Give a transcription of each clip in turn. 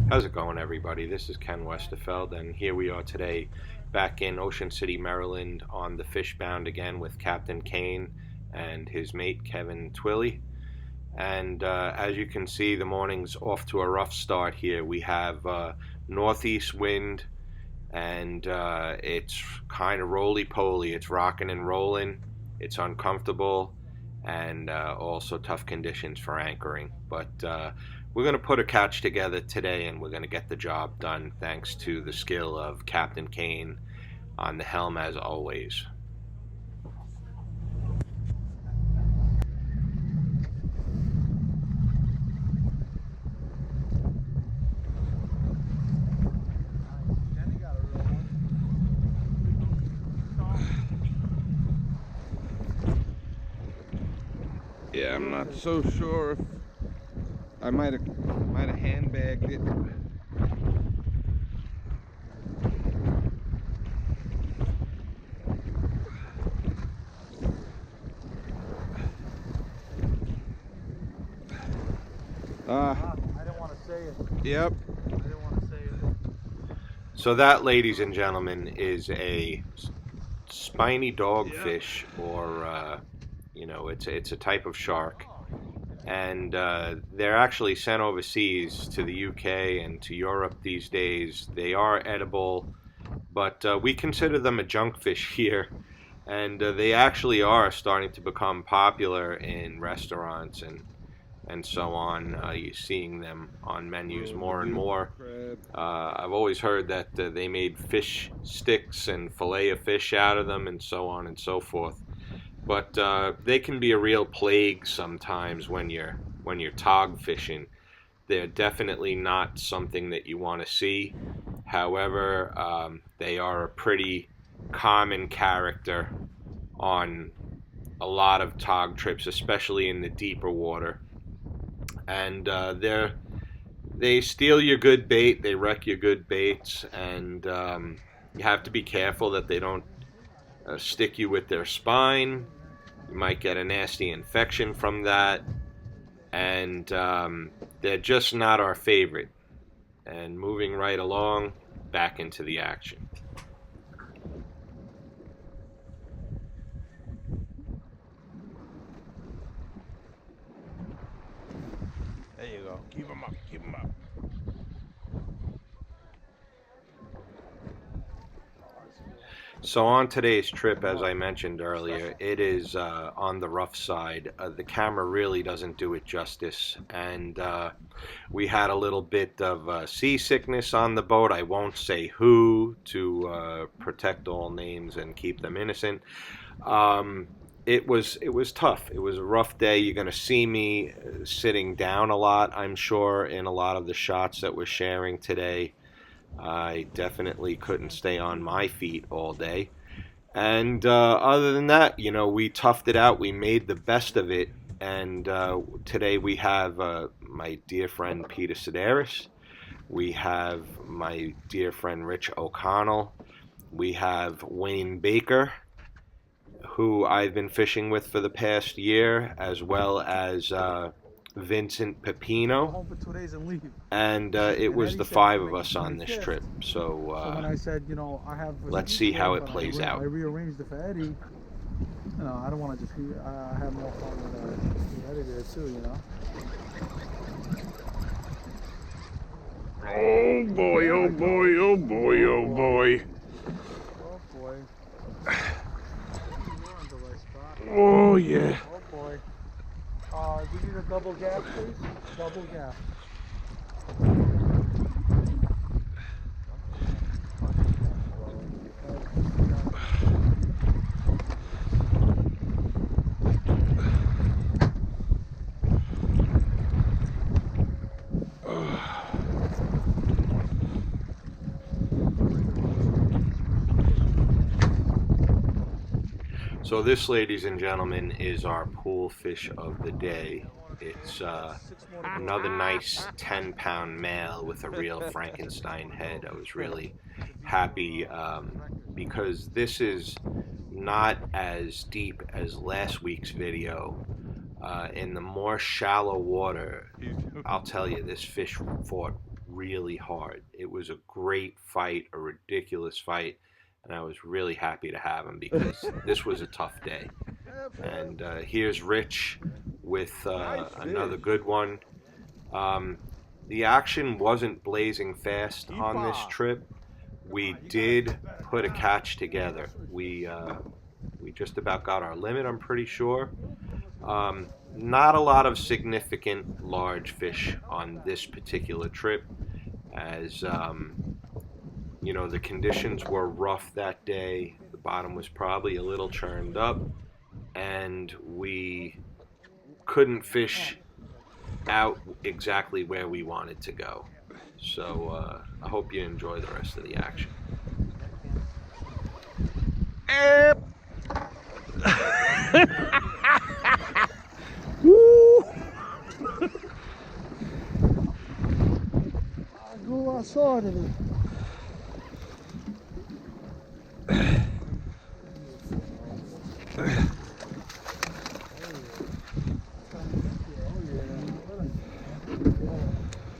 How's it going, everybody? This is Ken Westerfeld, and here we are today back in Ocean City, Maryland on the Fishbound again with Captain Kane and his mate Kevin Twilley. And as you can see, the morning's off to a rough start here. We have northeast wind, and it's kind of roly-poly. It's rocking and rolling. It's uncomfortable, and also tough conditions for anchoring. But we're going to put a catch together today, and we're going to get the job done thanks to the skill of Captain Kane on the helm as always. Yeah, I'm not so sure if I might have handbagged it. I didn't want to say it. Yep. I didn't want to say it. So that, ladies and gentlemen, is a spiny dogfish, or it's a type of shark, and they're actually sent overseas to the UK and to Europe these days. They are edible, but we consider them a junk fish here, and they actually are starting to become popular in restaurants and so on. You're seeing them on menus more and more. I've always heard that they made fish sticks and fillet of fish out of them and so on and so forth. But they can be a real plague sometimes when you're tog fishing. They're definitely not something that you want to see. However, they are a pretty common character on a lot of tog trips, especially in the deeper water. And they steal your good bait, they wreck your good baits, and you have to be careful that they don't stick you with their spine. You might get a nasty infection from that, and they're just not our favorite. And moving right along, back into the action. There you go. Keep them up. Keep them up. So on today's trip, as I mentioned earlier, it is on the rough side. The camera really doesn't do it justice, and we had a little bit of seasickness on the boat. I won't say who, to protect all names and keep them innocent. It was tough. It was a rough day. You're going to see me sitting down a lot, I'm sure, in a lot of the shots that we're sharing today. I definitely couldn't stay on my feet all day. And other than that, we toughed it out. We made the best of it. And today we have my dear friend Peter Sideris. We have my dear friend Rich O'Connell. We have Wayne Baker, who I've been fishing with for the past year, as well as Vincent Pepino, Home for 2 days and leave. and it was the five of us on this trip. So when I said, I have. Let's see how it plays out. I rearranged it for Eddie. I don't want to just have more fun with Eddie there too. Oh boy, oh boy, oh boy, oh boy. Oh boy. You're on the right spot. Oh yeah. Oh boy. We need a double gap, please. Double gap. So this, ladies and gentlemen, is our pool fish of the day. It's another nice 10-pound male with a real Frankenstein head. I was really happy because this is not as deep as last week's video. In the more shallow water, I'll tell you, this fish fought really hard. It was a great fight, a ridiculous fight, and I was really happy to have him because this was a tough day. And here's Rich with another good one. The action wasn't blazing fast on this trip. We did put a catch together. We just about got our limit, I'm pretty sure. Not a lot of significant large fish on this particular trip, as you know, the conditions were rough that day. The bottom was probably a little churned up, and we couldn't fish out exactly where we wanted to go. So I hope you enjoy the rest of the action. Woo! I go outside of it.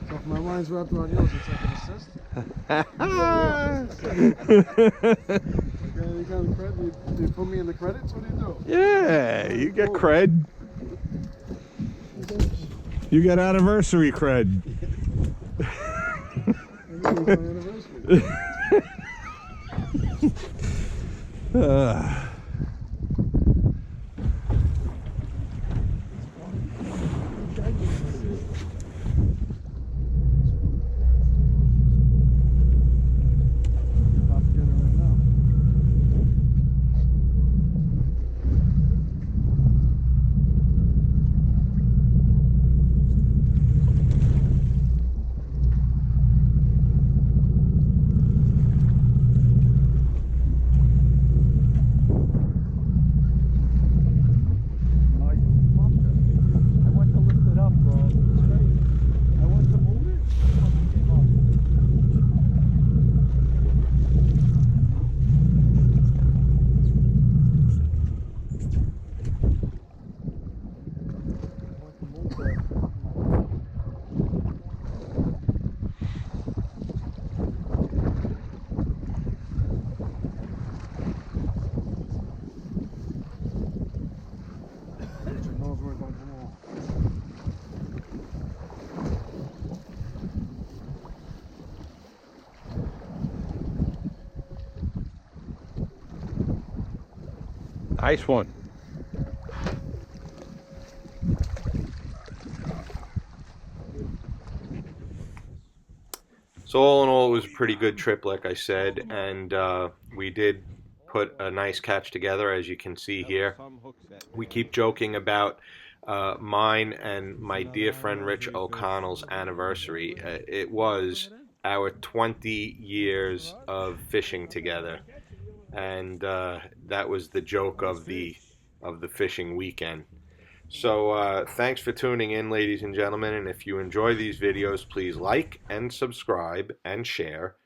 So if my line's wrapped around yours, it's like an assist. Okay, you got the credit. Do you put me in the credits? What do you do? Yeah, you get cred. You get anniversary cred. Nice one. So all in all, it was a pretty good trip, like I said, and we did put a nice catch together, as you can see here. We keep joking about mine and my dear friend Rich O'Connell's anniversary. It was our 20 years of fishing together, and that was the joke of the fishing weekend. So thanks for tuning in, ladies and gentlemen, and if you enjoy these videos, please like and subscribe and share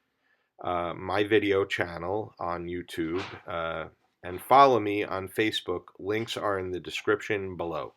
my video channel on YouTube, and follow me on Facebook. Links are in the description below.